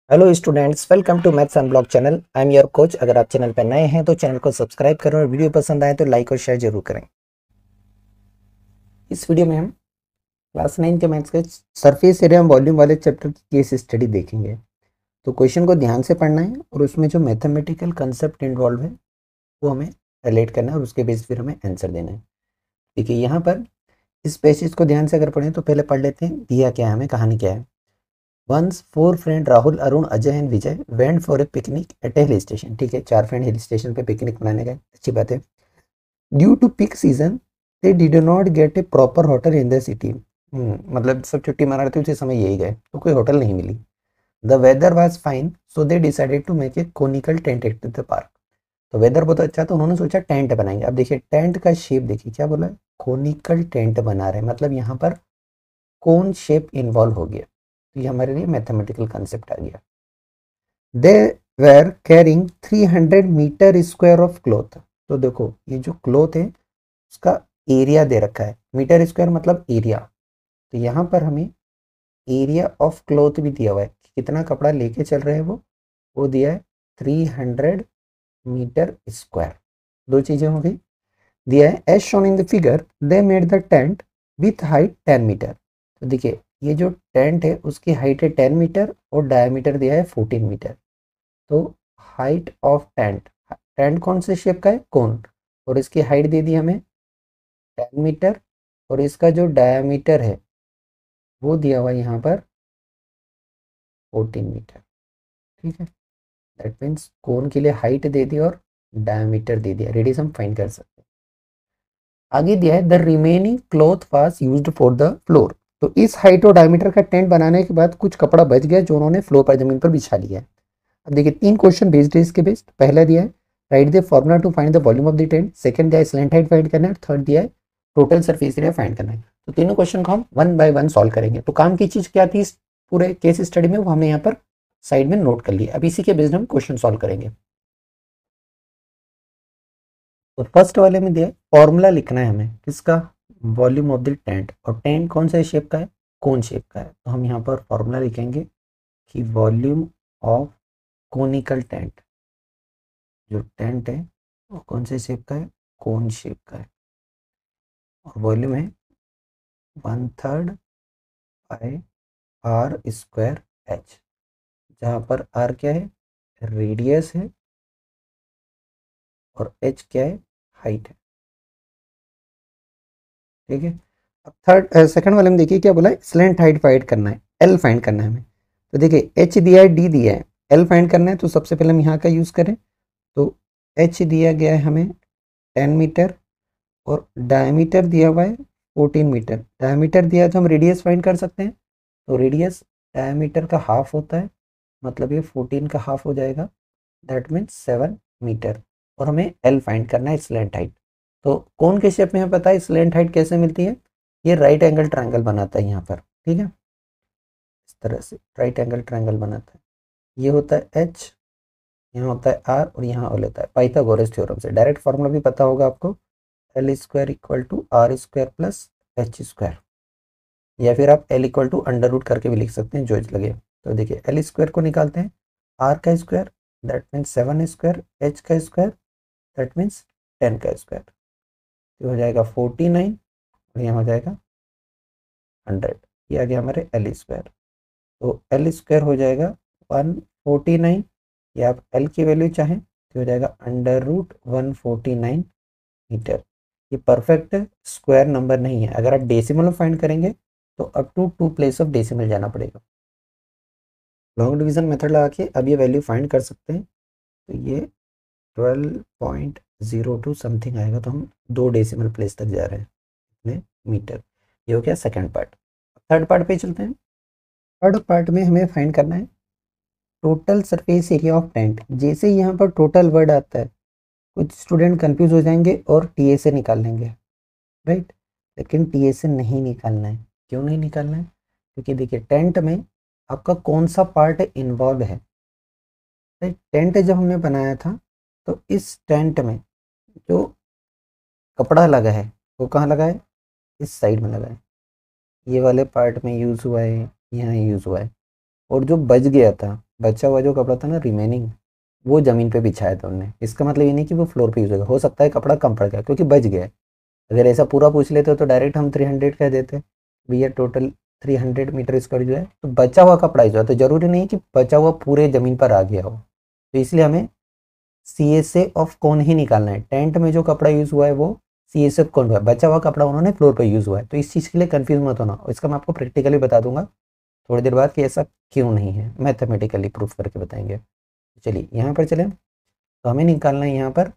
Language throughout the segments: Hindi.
Hello students, welcome to maths unblock channel. I am your coach. अगर आप चैनल पर नए हैं तो चैनल को सब्सक्राइब करें और वीडियो पसंद आए तो लाइक और शेयर जरूर करें। इस वीडियो में हम क्लास 9 के मैथ्स के सरफेस एरिया वॉल्यूम वाले चैप्टर की केस स्टडी देखेंगे। तो क्वेश्चन को ध्यान से पढ़ना है और उसमें जो मैथमेटिकल कंसेप्ट इन्वॉल्व है वो हमें रिलेट करना है और उसके बेस फिर हमें आंसर देना है। ठीक है, यहाँ पर इस पैसेज को ध्यान से अगर पढ़ें तो पहले पढ़ लेते हैं दिया क्या है हमें, कहानी क्या है। Once four friend Rahul, Arun, Ajay and Vijay went for a picnic at a hill station. ठीक है, 4 फ्रेंड हिल स्टेशन पे पिकनिक मनाने गए, अच्छी बात है। Due to peak season they did not get a proper hotel in the city. मतलब सब छुट्टी मना रहे थे उसी समय यही गए तो कोई होटल नहीं मिली। The weather was fine so they decided to make a conical tent at the park. तो वेदर बहुत अच्छा तो उन्होंने सोचा टेंट बनाएंगे। अब देखिए टेंट का शेप देखिए, क्या बोला है, कोनिकल टेंट बना रहे हैं, मतलब यहाँ पर कोन शेप इन्वॉल्व हो गया। तो ये हमारे लिए मैथमेटिकल कंसेप्ट आ गया। They were carrying 300 metre square of cloth. तो देखो ये जो क्लॉथ है उसका एरिया दे रखा है, मीटर स्क्वायर मतलब एरिया। तो यहाँ पर हमें एरिया ऑफ क्लॉथ भी दिया हुआ है, कितना कपड़ा लेके चल रहे हैं वो दिया है 300 मीटर स्क्वायर। दो चीजें हो गई। दिया है as shown in the figure they made the tent with height 10 metre. तो देखिए ये जो टेंट है उसकी हाइट है 10 मीटर और डायमीटर दिया है 14 मीटर। तो हाइट ऑफ टेंट, टेंट कौन से शेप का है, कोन, और इसकी हाइट दे दी हमें 10 मीटर और इसका जो डायमीटर है वो दिया हुआ है यहाँ पर 14 मीटर। ठीक है, दैट मीन्स कोन के लिए हाइट दे दी और डायमीटर दे दिया, रेडियस हम फाइंड कर सकते हैं। आगे दिया है the remaining cloth was used for the floor. तो इस हाइट और डायमीटर का टेंट बनाने के बाद कुछ कपड़ा बच गया जो उन्होंने फ्लोर पर, जमीन पर बिछा लिया है। अब देखिए 3 क्वेश्चन बेस्ड है इसके बेस्ड। पहला दिया है right the formula to find the volume of the tent, second दिया है स्लैंट हाइट फाइंड करना है, थर्ड दिया है टोटल सरफेस एरिया फाइंड करना है। तो तीनों क्वेश्चन को हम वन बाय वन सॉल्व करेंगे। तो काम की चीज क्या थी इस पूरे केस स्टडी में वो हमने यहाँ पर साइड में नोट कर लिया। अब इसी के बेस्ड हम क्वेश्चन सॉल्व करेंगे। तो फर्स्ट वाले में दिया है फॉर्मूला लिखना है हमें किसका, वॉल्यूम ऑफ द टेंट। और टेंट कौन सा शेप का है, कोन शेप का है। तो हम यहाँ पर फॉर्मूला लिखेंगे कि वॉल्यूम ऑफ कोनिकल टेंट, जो टेंट है वो कौन से शेप का है, कोन शेप का है। और वॉल्यूम है 1/3 बाय आर स्क्वायर एच, जहाँ पर आर क्या है, रेडियस है, और एच क्या है, हाइट है। ठीक है, अब थर्ड सेकंड वाले में देखिए क्या बोला है, स्लैंट हाइट फाइंड करना है, एल फाइंड करना है हमें। तो देखिए एच दिया है, डी दिया है, एल फाइंड करना है। तो सबसे पहले हम यहाँ का यूज़ करें। तो एच दिया गया है हमें 10 मीटर और डायमीटर दिया हुआ है 14 मीटर। डायमीटर दिया है तो हम रेडियस फाइंड कर सकते हैं। तो रेडियस डायमीटर का हाफ होता है, मतलब ये 14 का हाफ हो जाएगा, दैट मीन्स 7 मीटर। और हमें एल फाइंड करना है, स्लैंट हाइट। तो कौन के शेप में हमें पता है स्लैंट हाइट कैसे मिलती है, ये राइट एंगल ट्रायंगल बनाता है यहाँ पर। ठीक है, इस तरह से राइट एंगल ट्रायंगल बनाता है। ये होता है एच, यहाँ होता है आर और यहाँ एल होता है। पाइथागोरस थ्योरम से डायरेक्ट फार्मूला भी पता होगा आपको, L square equal to R square plus H square, या फिर आप L equal to under root करके भी लिख सकते हैं, जो लगे। तो देखिए एल स्क्वायर को निकालते हैं, आर का square that means 7 square, H का स्क्वायर दैट मीन्स 10 का स्क्वायर। तो हो जाएगा 49 और यहाँ हो जाएगा 100। ये आ गया हमारे एल स्क्वायर। तो एल स्क्वायर हो जाएगा 149, या आप एल की वैल्यू चाहें तो हो जाएगा अंडर रूट 149 मीटर। ये परफेक्ट स्क्वायर नंबर नहीं है, अगर आप डेसिमल में फाइंड करेंगे तो up to 2 place of decimal जाना पड़ेगा। लॉन्ग डिवीजन मेथड लगा के अब ये वैल्यू फाइंड कर सकते हैं। तो ये 12.02 समथिंग आएगा, तो हम 2 डेसिमल प्लेस तक जा रहे हैं अपने मीटर। ये हो गया सेकंड पार्ट। थर्ड पार्ट पे चलते हैं। थर्ड पार्ट में हमें फाइंड करना है total surface area of tent. जैसे ही यहाँ पर टोटल वर्ड आता है कुछ स्टूडेंट कंफ्यूज हो जाएंगे और टी ए से निकाल लेंगे, राइट। लेकिन टी ए से नहीं निकालना है। क्यों नहीं निकालना है, क्योंकि देखिए टेंट में आपका कौन सा पार्ट इन्वॉल्व है। टेंट जब हमने बनाया था तो इस टेंट में जो कपड़ा लगा है वो कहाँ लगा है, इस साइड में लगा है, ये वाले पार्ट में यूज़ हुआ है, यहाँ यूज़ हुआ है। और जो बच गया था बचा हुआ जो कपड़ा था ना रिमेनिंग, वो ज़मीन पे बिछाया था उन्होंने। इसका मतलब ये नहीं कि वो फ्लोर पे यूज़ होगा, हो सकता है कपड़ा कम पड़ गया क्योंकि बच गया है। अगर ऐसा पूरा पूछ लेते तो डायरेक्ट हम 300 कह देते, भैया टोटल 300 मीटर स्क्वायर जो है, तो बचा हुआ कपड़ा जो है, तो ज़रूरी नहीं कि बचा हुआ पूरे ज़मीन पर आ गया हो। तो इसलिए हमें सी एस ए ऑफ कौन ही निकालना है। टेंट में जो कपड़ा यूज़ हुआ है वो सी एस एफ कौन हुआ है, बचा हुआ कपड़ा उन्होंने फ्लोर पर यूज़ हुआ है। तो इस चीज़ के लिए कन्फ्यूज मत होना, इसका मैं आपको प्रैक्टिकली बता दूंगा थोड़ी देर बाद कि ऐसा क्यों नहीं है, मैथमेटिकली प्रूफ करके बताएंगे। चलिए यहाँ पर चलें, तो हमें निकालना है यहाँ पर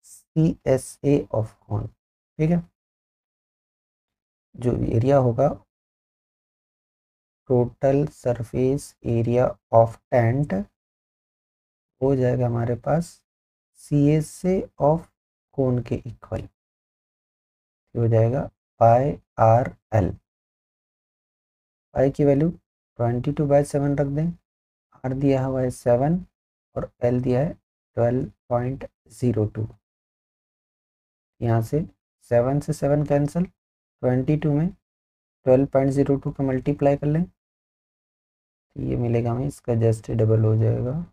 सी एस ए ऑफ कौन। ठीक है, जो एरिया होगा total surface area of tent हो जाएगा हमारे पास C S A of cone के इक्वल हो जाएगा पाई आर एल। पाई की वैल्यू 22/7 रख दें, आर दिया हुआ है 7 और एल दिया है 12.02। यहाँ से 7 से 7 कैंसिल, 22 में 12.02 का मल्टीप्लाई कर लें तो ये मिलेगा हमें, इसका जस्ट डबल हो जाएगा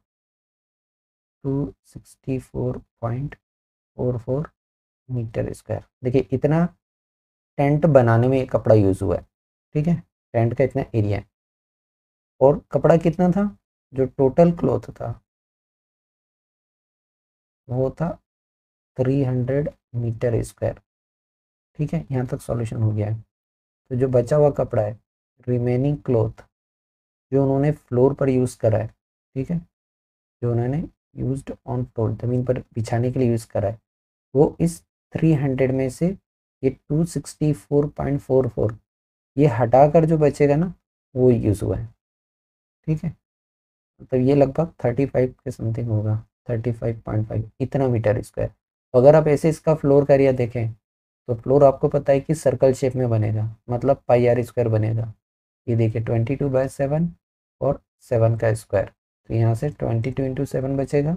264.44 मीटर स्क्वायर। देखिए इतना टेंट बनाने में कपड़ा यूज़ हुआ है। ठीक है, टेंट का इतना एरिया है और कपड़ा कितना था, जो टोटल क्लॉथ था वो था 300 मीटर स्क्वायर। ठीक है, यहाँ तक सॉल्यूशन हो गया है। तो जो बचा हुआ कपड़ा है, रिमेनिंग क्लॉथ, जो उन्होंने फ्लोर पर यूज़ करा है, ठीक है, जो उन्होंने यूज्ड ऑन फ्लोर ज़मीन पर बिछाने के लिए यूज़ करा है, वो इस 300 में से ये 264.44 ये हटाकर जो बचेगा ना वो यूज़ हुआ है। ठीक है, मतलब ये लगभग 35 के समथिंग होगा, 35.5 इतना मीटर स्क्वायर। तो अगर आप ऐसे इसका फ्लोर का एरिया देखें तो फ्लोर आपको पता है कि सर्कल शेप में बनेगा, मतलब पाई आर स्क्वायर बनेगा। ये देखिए 22/7 और 7 का स्क्वायर, तो यहाँ से 22 × 7 बचेगा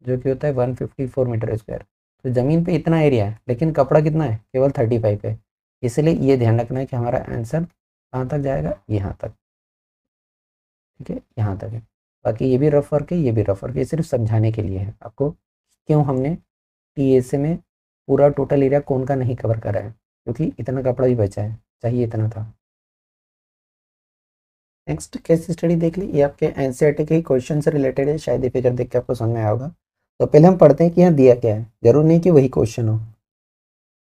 जो कि होता है 154 मीटर स्क्वायर। तो ज़मीन पे इतना एरिया है लेकिन कपड़ा कितना है, केवल 35 है। इसलिए ये ध्यान रखना है कि हमारा आंसर कहाँ तक जाएगा, यहाँ तक। ठीक है, यहाँ तक है। बाकी ये भी रफ वर्क है, ये भी रफ वर्क है, ये सिर्फ समझाने के लिए है आपको क्यों हमने टी एस ए में पूरा टोटल एरिया कौन का नहीं कवर करा है, क्योंकि इतना कपड़ा भी बचा है, चाहिए इतना था। नेक्स्ट केस स्टडी देख ली, ये आपके एनसीईआरटी के क्वेश्चन से रिलेटेड है, शायद ये फिगर देख के आपको समझ में आया होगा। तो पहले हम पढ़ते हैं कि यहाँ दिया क्या है, जरूर नहीं कि वही क्वेश्चन हो।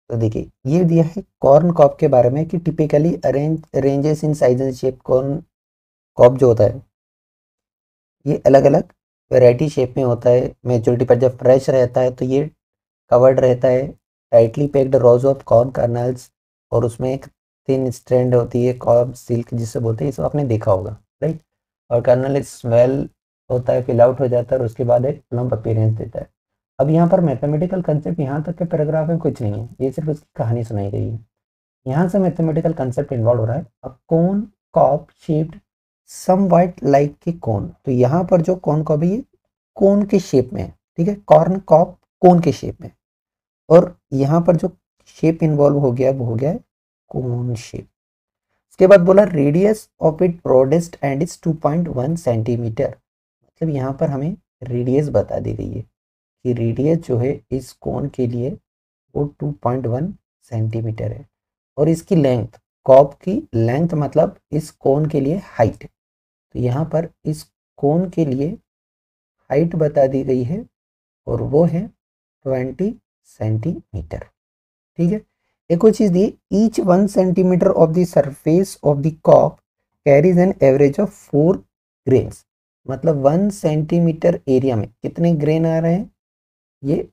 तो देखिए ये दिया है कॉर्न कॉब के बारे में कि typically arranges in size and shape. Corn cob जो होता है ये अलग अलग वैरायटी शेप में होता है। मेच्योरिटी पर जब फ्रेश रहता है तो ये कवर्ड रहता है tightly packed rose of corn colonel's, और उसमें एक थिन स्ट्रैंड होती है कॉर्न सिल्क जिसे बोलते हैं, ये सब आपने देखा होगा, राइट। और कर्नल स्मेल होता है, फिल आउट हो जाता है और उसके बाद एक प्लम्प अपीयरेंस देता है। अब यहाँ पर मैथमेटिकल कंसेप्ट यहाँ तक के पैराग्राफ में कुछ नहीं है, ये सिर्फ उसकी कहानी सुनाई गई है। यहाँ से मैथमेटिकल कंसेप्ट इन्वॉल्व हो रहा है। A cone cob shaped somewhat like के कोन, तो यहाँ पर जो कॉर्न कॉब है ये कोन के शेप में है। ठीक है, कॉर्न कॉब कोन के शेप में, और यहाँ पर जो शेप इन्वॉल्व हो गया वो हो गया है कोन शेप। उसके बाद बोला radius of it broadest and is 2.1 centimetre. मतलब यहाँ पर हमें रेडियस बता दी गई है कि रेडियस जो है इस कोन के लिए वो 2.1 सेंटीमीटर है, और इसकी लेंथ, कॉब की लेंथ मतलब इस कोन के लिए हाइट, तो यहाँ पर इस कोन के लिए हाइट बता दी गई है और वो है 20 सेंटीमीटर। ठीक है, एक और चीज दी, each 1 centimetre of the surface of the cob carries an average of 4 grains. मतलब 1 सेंटीमीटर एरिया में कितने ग्रेन आ रहे हैं, ये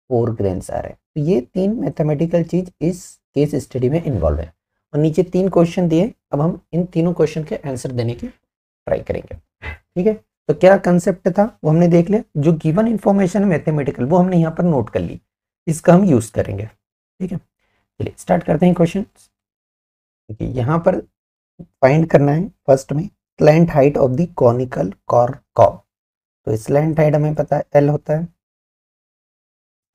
4 ग्रेन्स आ रहे हैं। तो ये 3 मैथमेटिकल चीज इस केस स्टडी में इन्वॉल्व है, और नीचे 3 क्वेश्चन दिए, अब हम इन तीनों क्वेश्चन के आंसर देने की ट्राई करेंगे। ठीक है, तो क्या कंसेप्ट था वो हमने देख लिया, जो गिवन इंफॉर्मेशन है मैथमेटिकल वो हमने यहाँ पर नोट कर ली, इसका हम यूज करेंगे। ठीक है, चलिए स्टार्ट करते हैं क्वेश्चन। देखिए यहाँ पर फाइंड करना है फर्स्ट में slant height of the conical corn cob. तो स्लैंट हाइट हमें पता है एल होता है,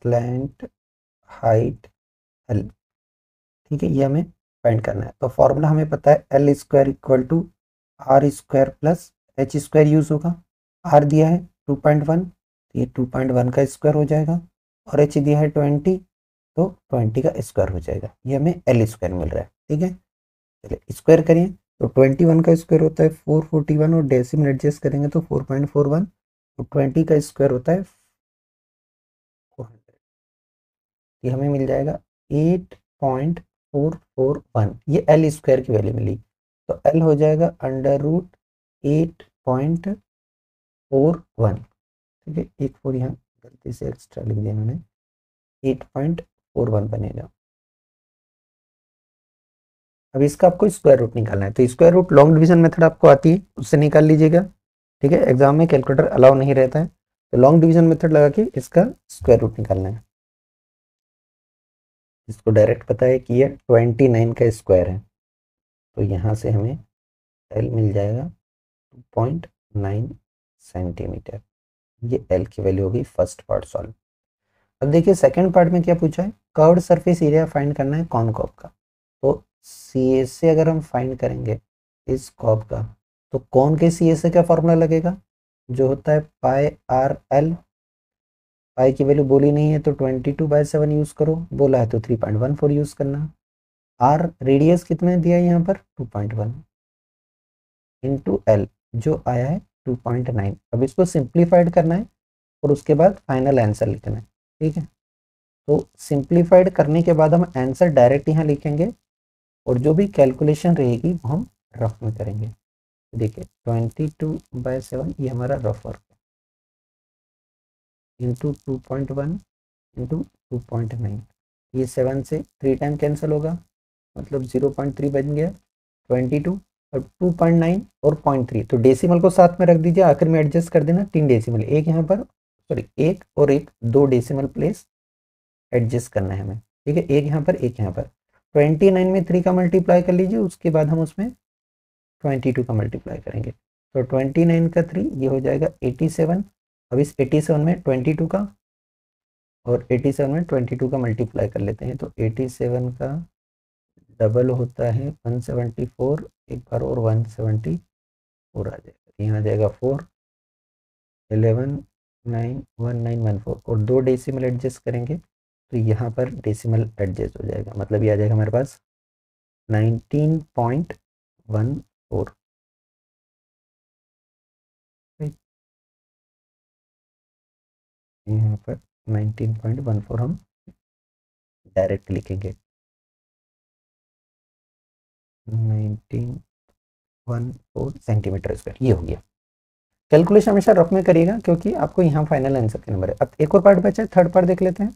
स्लैंट हाइट एल। ठीक है, ये हमें फाइंड करना है। तो फॉर्मूला हमें पता है L square equal to R square plus H square use होगा, आर दिया है 2.1 तो ये 2.1 का स्क्वायर हो जाएगा, और एच दिया है 20 तो 20 का स्क्वायर हो जाएगा, ये हमें एल स्क्वायर मिल रहा है। ठीक है, चलिए स्क्वायर करिए तो 21 का स्क्वायर होता है 441 और डेसिमल एडजस्ट करेंगे तो 4.41 और 20 का स्क्वायर होता है 400, ये हमें मिल जाएगा 8.441, ये एल स्क्वायर की वैल्यू मिली तो एल हो जाएगा अंडर रूट 8.41। ठीक है, एक 4 यहाँ गलती से एक्स्ट्रा लिख दिया मैंने, 8.41 बनेगा। अब इसका आपको स्क्वायर रूट निकालना है तो square root long division method आपको आती है, उससे निकाल लीजिएगा। ठीक है, एग्जाम में कैलकुलेटर अलाउ नहीं रहता है तो लॉन्ग डिवीजन मेथड लगा के इसका स्क्वायर रूट निकालना है। इसको डायरेक्ट पता है कि ये 29 का स्क्वायर है तो यहाँ से हमें एल मिल जाएगा 2.9 सेंटीमीटर, ये एल की वैल्यू होगी फर्स्ट पार्ट सॉल्व। अब देखिए सेकंड पार्ट में क्या पूछा है, कर्व्ड सरफेस एरिया फाइंड करना है कॉनकॉब का। तो सी ए से अगर हम फाइंड करेंगे इस कॉब का तो कौन के सी ए से क्या फॉर्मूला लगेगा, जो होता है पाई आर एल, पाई की वैल्यू बोली नहीं है तो 22/7 यूज करो, बोला है तो 3.14 यूज करना। आर रेडियस कितना दिया है यहाँ पर 2.1 इंटू एल जो आया है 2.9। अब इसको सिंप्लीफाइड करना है और उसके बाद फाइनल आंसर लिखना है। ठीक है, तो सिंप्लीफाइड करने के बाद हम आंसर डायरेक्ट यहाँ लिखेंगे और जो भी कैलकुलेशन रहेगी वो हम रफ में करेंगे। देखिए 22/7 ये हमारा रफ वर्क है, इंटू 2.1 इंटू 2.9, ये 7 से 3 टाइम कैंसिल होगा मतलब 0.3 बन गया 22 और 2.9 और 0.3 तो डेसिमल को साथ में रख दीजिए, आखिर में एडजस्ट कर देना 3 डेसिमल, एक यहाँ पर सॉरी एक और एक 2 डेसिमल प्लेस एडजस्ट करना है हमें। ठीक है, एक यहाँ पर एक यहाँ पर 29 में 3 का मल्टीप्लाई कर लीजिए, उसके बाद हम उसमें 22 का मल्टीप्लाई करेंगे तो 29 का 3 ये हो जाएगा 87। अब इस 87 में 22 का और 87 में 22 का मल्टीप्लाई कर लेते हैं तो 87 का डबल होता है 174, एक बार और 174 आ जाएगा, यहाँ आ जाएगा 4 11 9 1914 और 2 डेसिमल एडजस्ट करेंगे तो यहाँ पर डेसिमल एडजस्ट हो जाएगा, मतलब ये आ जाएगा हमारे पास 19.14। यहाँ पर 19.14 हम डायरेक्ट लिखेंगे, 1914 सेंटीमीटर स्क्वायर, ये हो गया। कैलकुलेशन हमेशा रफ में करिएगा क्योंकि आपको यहाँ फाइनल आंसर के नंबर है। अब एक और पार्ट बचा है, थर्ड पार्ट देख लेते हैं।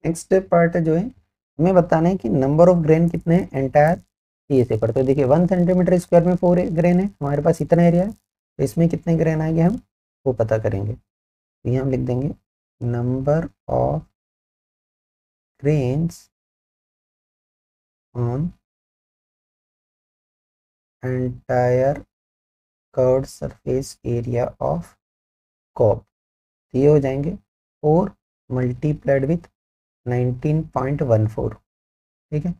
नेक्स्ट पार्ट जो है हमें बताना है कि नंबर ऑफ ग्रेन कितने हैं एंटायर ये से पर। तो देखिए 1 सेंटीमीटर स्क्वायर में 4 ग्रेन है, हमारे पास इतना एरिया है तो इसमें कितने ग्रेन आएंगे हम वो पता करेंगे। तो यहाँ हम लिख देंगे number of grains on entire curved surface area of cob, तो ये हो जाएंगे 4 मल्टीप्लाइड विथ 19.14। ठीक है,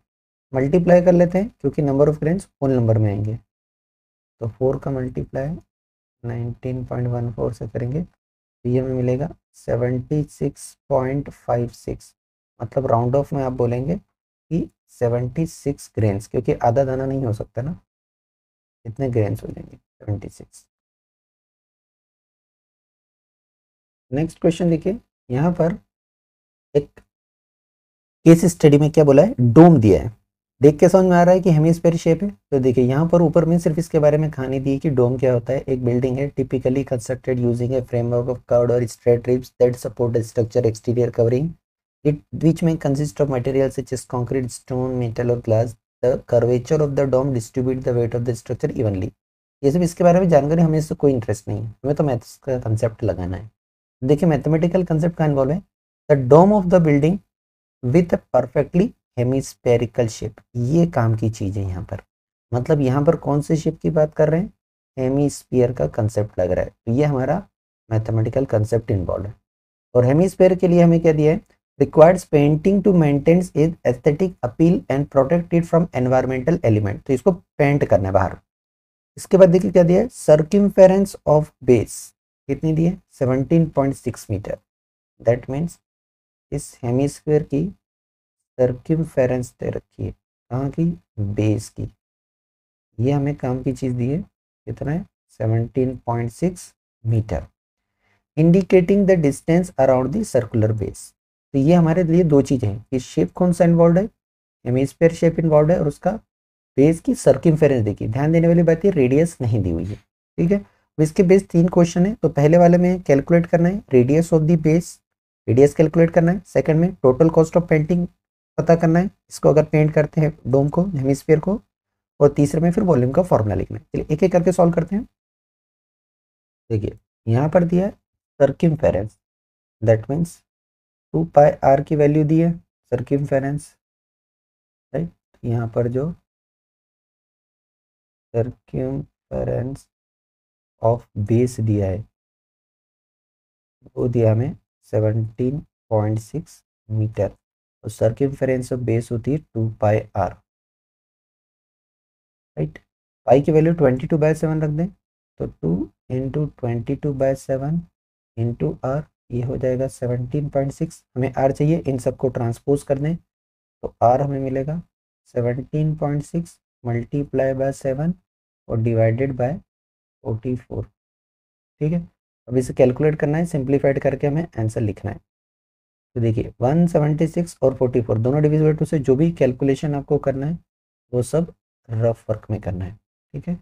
मल्टीप्लाई कर लेते हैं क्योंकि number of grains whole number में आएंगे तो 4 का मल्टीप्लाई 19.14 से करेंगे तो ये हमें मिलेगा 76.56, मतलब राउंड ऑफ में आप बोलेंगे कि 76 ग्रेन्स, क्योंकि आधा दाना नहीं हो सकता ना, इतने ग्रेन्स हो जाएंगे 76। नेक्स्ट क्वेश्चन देखिए, यहाँ पर एक केस स्टडी में क्या बोला है, डोम दिया है, देख के समझ में आ रहा है कि हेमिस्फीयर शेप है। तो देखिए यहाँ पर ऊपर में सिर्फ इसके बारे में कहानी दी है कि डोम क्या होता है, एक बिल्डिंग है typically constructed using a framework of curved और straight ribs that support the structure exterior covering it which may consist of materials such as concrete, stone, metal और glass. The curvature of the dome distribute the weight of the structure evenly. ये सब इसके बारे में जानकारी, हमें इससे कोई इंटरेस्ट नहीं है, हमें तो मैथ्स का कंसेप्ट लगाना है। देखिए मैथमेटिकल कंसेप्ट का इन्वॉल्व है, the dome of the building with perfectly hemispherical shape, ये काम की चीज़ है यहाँ पर। मतलब यहाँ पर कौन से शेप की बात कर रहे हैं, हेमिस्फीयर का कंसेप्ट लग रहा है, तो ये हमारा मैथमेटिकल कंसेप्ट इन्वॉल्व है। और हेमिस्फीयर के लिए हमें क्या दिया है, requires painting to maintain its aesthetic appeal and protect it from environmental element, तो इसको पेंट करना है बाहर, इसके बाद देखिए क्या दिया है, सर्किमफेरेंस ऑफ बेस कितनी दी है, 17.6 मीटर। दैट मीन्स इस हेमिस्फीयर की सर्किमफेरेंस दे रखी है, कहाँ की, बेस की। ये हमें काम की चीज दी है, कितना है, 17.6 metre, indicating the distance around the circular base. तो ये हमारे लिए दो चीजें हैं कि शेप कौन सा इन्वॉल्व है, हेमिस्फीयर शेप इन्वॉल्व है, और उसका बेस की सर्किमफेरेंस देखिए। ध्यान देने वाली बात है, रेडियस नहीं दी हुई है, ठीक है। अब इसके बेस 3 क्वेश्चन है, तो पहले वाले में कैलकुलेट करना है radius of the base, radius calculate करना है। सेकंड में टोटल कॉस्ट ऑफ पेंटिंग पता करना है, इसको अगर पेंट करते हैं डोम को, हेमिस्फीयर को। और तीसरे में फिर वॉल्यूम का फॉर्मूला लिखना है। चलिए एक एक करके सॉल्व करते हैं। देखिए यहाँ पर दिया है सर्किमफेरेंस, दैट मीन्स 2 पाई आर की वैल्यू दी है सर्किमफेरेंस, राइट। यहाँ पर जो सर्किमफेरेंस ऑफ बेस दिया है वो दिया हमें 17.6 मीटर, और सर्किमफेरेंस ऑफ बेस होती है 2 पाई आर, राइट। पाई की वैल्यू 22/7 रख दें, तो 2 इंटू 22/7 इंटू आर, ये हो जाएगा 17.6। हमें आर चाहिए, इन सबको ट्रांसपोज कर दें, तो आर हमें मिलेगा 17.6 मल्टीप्लाई बाय 7 और डिवाइडेड बाय 44, ठीक है। अब इसे कैलकुलेट करना है, सिंप्लीफाइड करके हमें आंसर लिखना है। तो देखिए 176 और 44 दोनों डिविजिबल टू से जो भी कैलकुलेशन आपको करना है वो सब रफ वर्क में करना है, ठीक है।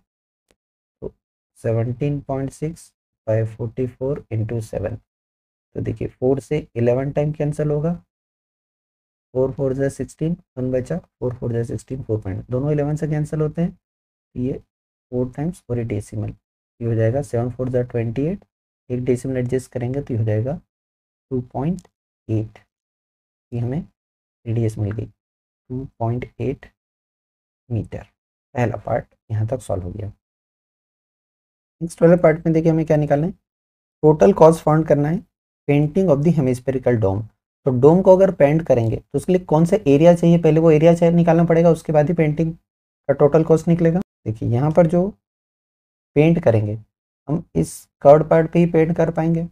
तो 17.6 बाय 44 इंटू 7, तो देखिए 4 से 11 टाइम कैंसिल होगा, 4 4 जा 16, 1 बचा, 4 4 जा 16, 4 पॉइंट, दोनों 11 से कैंसिल होते हैं। ये 4 टाइम्स और ये डेसिमल, ये हो जाएगा 7 4 जा 28, एक डेसिमल एडजस्ट करेंगे तो ये हो जाएगा 2.8। ये हमें रेडियस मिल गई 2.8 मीटर। पहला पार्ट यहाँ तक सॉल्व हो गया। नेक्स्ट वाले पार्ट में देखिए हमें क्या निकालना है, टोटल कॉस्ट फाउंड करना है पेंटिंग ऑफ द हेमिस्फेरिकल डोम। तो डोम को अगर पेंट करेंगे तो उसके लिए कौन सा एरिया चाहिए, पहले वो एरिया चाहिए निकालना पड़ेगा, उसके बाद ही पेंटिंग का टोटल कॉस्ट निकलेगा। देखिए यहाँ पर जो पेंट करेंगे हम इस कर्ड पार्ट पे ही पेंट कर पाएंगे,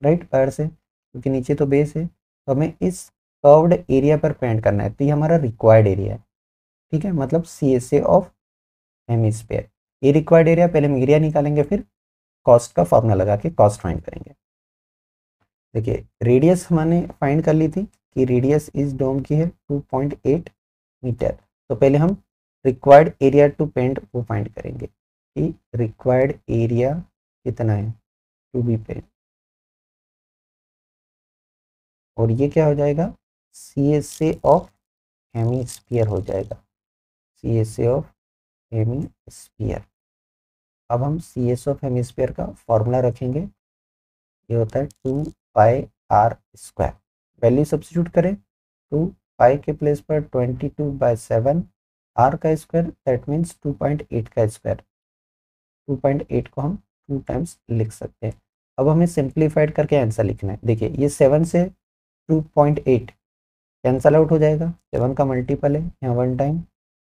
राइट, पैर से, क्योंकि नीचे तो बेस है। तो हमें इस कर्व्ड एरिया पर पेंट करना है, तो ये हमारा रिक्वायर्ड एरिया है, ठीक है, मतलब CSA ऑफ हेमिस्फीयर। ये रिक्वायर्ड एरिया, पहले हम एरिया निकालेंगे, फिर कॉस्ट का फॉर्मूला लगा के कॉस्ट फाइंड करेंगे। देखिए रेडियस हमने फाइंड कर ली थी कि रेडियस इस डोम की है 2.8 मीटर। तो पहले हम रिक्वायर्ड एरिया टू पेंट वो फाइंड करेंगे कि रिक्वायर्ड एरिया कितना है टू बी पेंट, और ये क्या हो जाएगा, CSA ऑफ हेमिस्फीयर हो जाएगा, CSA ऑफ हेमिस्फीयर। अब हम CSA ऑफ हेमिस्फीयर का फॉर्मूला रखेंगे, ये होता है 2 पाई आर स्क्वायर। वैल्यू सब्स्टिट्यूट करें, 2 पाई के प्लेस पर 22/7, आर का स्क्वायर दैट मीन्स 2.8 का स्क्वायर, 2.8 को हम 2 टाइम्स लिख सकते हैं। अब हमें सिंप्लीफाइड करके आंसर लिखना है। देखिए ये 7 से 2.8 कैंसल आउट हो जाएगा, 7 का मल्टीपल है यहाँ 1 टाइम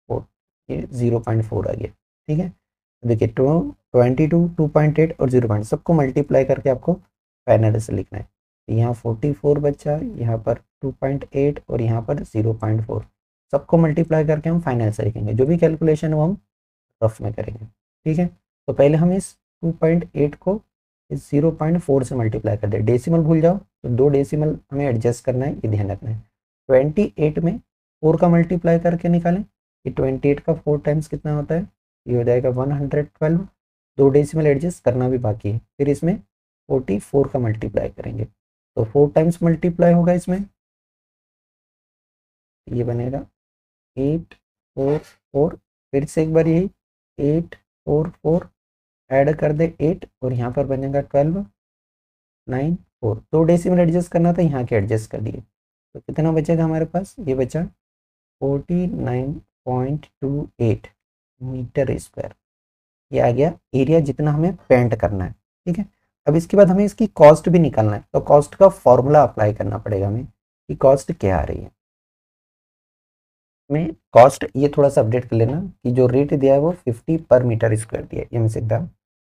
4, ये 0.4 आ गया, ठीक है। देखिए 22, 2.8 और 0. सबको मल्टीप्लाई करके आपको फाइनल आंसर लिखना है। तो यहाँ 44 बचा, यहाँ पर 2.8 और यहाँ पर 0.4, सबको मल्टीप्लाई करके हम फाइनल आंसर लिखेंगे। जो भी कैलकुलेशन वो हम रफ में करेंगे, ठीक है। तो पहले हम इस 2.8 को इस 0.4 से मल्टीप्लाई कर दे, डेसिमल भूल जाओ तो 2 डेसिमल हमें एडजस्ट करना है, ये ध्यान रखना है। 28 में 4 का मल्टीप्लाई करके निकालें कि 28 का 4 टाइम्स कितना होता है, ये हो जाएगा 112। 2 डेसिमल एडजस्ट करना भी बाकी है, फिर इसमें 44 का मल्टीप्लाई करेंगे, तो 4 टाइम्स मल्टीप्लाई होगा इसमें, ये बनेगा 844। फिर से एक बार यही 844 ऐड कर दे 8 और यहाँ पर बनेगा 1294। 2 डेसिमल एडजस्ट करना था, यहाँ के एडजस्ट कर दिए, तो कितना बचेगा हमारे पास, ये बचा 49.28 मीटर स्क्वायर। ये आ गया एरिया जितना हमें पेंट करना है, ठीक है। अब इसके बाद हमें इसकी कॉस्ट भी निकालना है, तो कॉस्ट का फॉर्मूला अप्लाई करना पड़ेगा हमें कि कॉस्ट क्या आ रही है। में कॉस्ट ये थोड़ा सा अपडेट कर लेना कि जो रेट दिया है वो 50 पर मीटर स्क्वायर दिया है एमएस एग्जाम।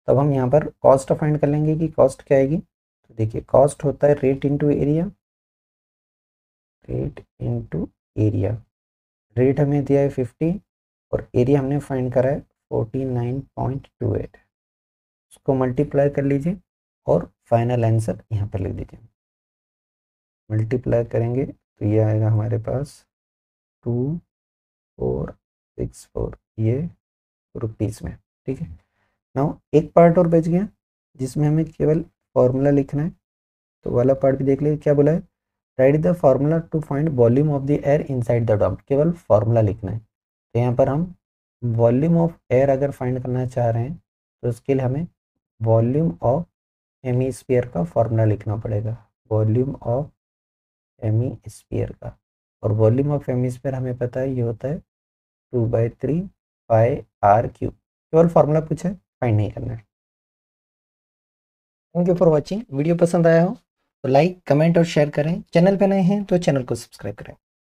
तब हम यहाँ पर कॉस्ट फाइंड कर लेंगे कि कॉस्ट क्या आएगी। तो देखिए कॉस्ट होता है rate into area, rate into area. Rate हमें दिया है 50 और एरिया हमने फाइंड करा है 49.28। उसको मल्टीप्लाई कर लीजिए और फाइनल आंसर यहाँ पर लिख दीजिए। मल्टीप्लाई करेंगे तो ये आएगा हमारे पास 2464 ये रुपीज़ में। ठीक है, नाउ एक पार्ट और बच गया जिसमें हमें केवल फॉर्मूला लिखना है। तो वाला पार्ट भी देख लीजिए क्या बोला है, right the formula to find volume of the air inside the dome. केवल फार्मूला लिखना है। तो यहाँ पर हम वॉल्यूम ऑफ एयर अगर फाइंड करना चाह रहे हैं तो उसके लिए हमें वॉल्यूम ऑफ हेमीस्फीयर का फार्मूला लिखना पड़ेगा, वॉल्यूम ऑफ हेमीस्फीयर का। और वॉल्यूम ऑफ हेमीस्फीयर हमें पता है ये होता है 2/3 पाई आर क्यूब। केवल फार्मूला पूछा है, फाइंड नहीं करना है। Thank you for watching. Video पसंद आया हो तो लाइक कमेंट और शेयर करें। चैनल पे नए हैं तो चैनल को सब्सक्राइब करें।